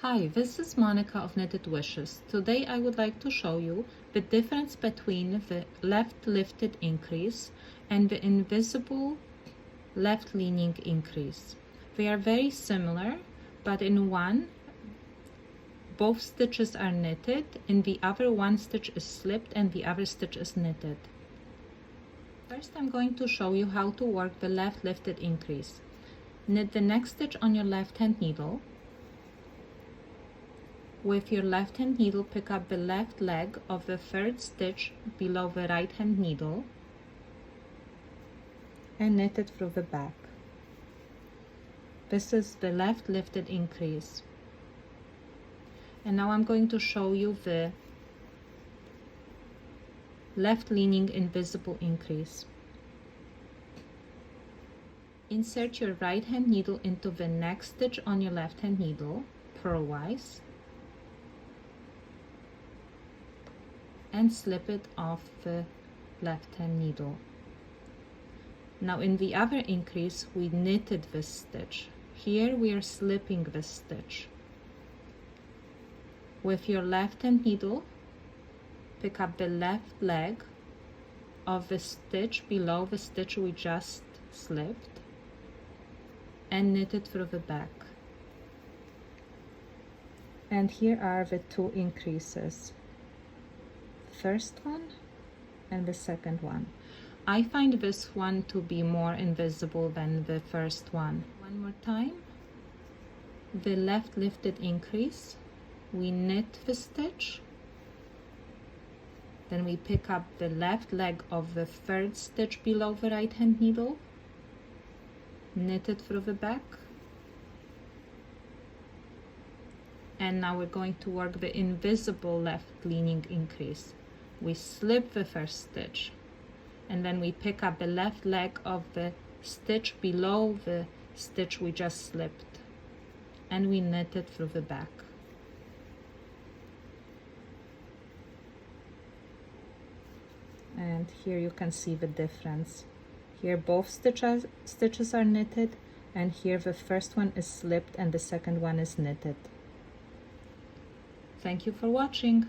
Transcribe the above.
Hi, this is Monica of Knitted Wishes. Today I would like to show you the difference between the left lifted increase and the invisible left leaning increase. They are very similar, but in one, both stitches are knitted, in the other one stitch is slipped and the other stitch is knitted. First I'm going to show you how to work the left lifted increase. Knit the next stitch on your left hand needle. With your left hand needle, pick up the left leg of the third stitch below the right hand needle and knit it through the back. This is the left lifted increase. And now I'm going to show you the left leaning invisible increase. Insert your right hand needle into the next stitch on your left hand needle, purlwise, and slip it off the left hand needle. Now in the other increase we knitted this stitch. Here we are slipping this stitch. With your left hand needle, pick up the left leg of the stitch below the stitch we just slipped and knit it through the back. And here are the two increases. First one and the second one. I find this one to be more invisible than the first one. One more time. The left lifted increase, we knit the stitch, then we pick up the left leg of the third stitch below the right hand needle, knit it through the back, and now we're going to work the invisible left leaning increase. We slip the first stitch and then we pick up the left leg of the stitch below the stitch we just slipped and we knit it through the back. And here you can see the difference. Here both stitches are knitted, and here the first one is slipped and the second one is knitted. Thank you for watching.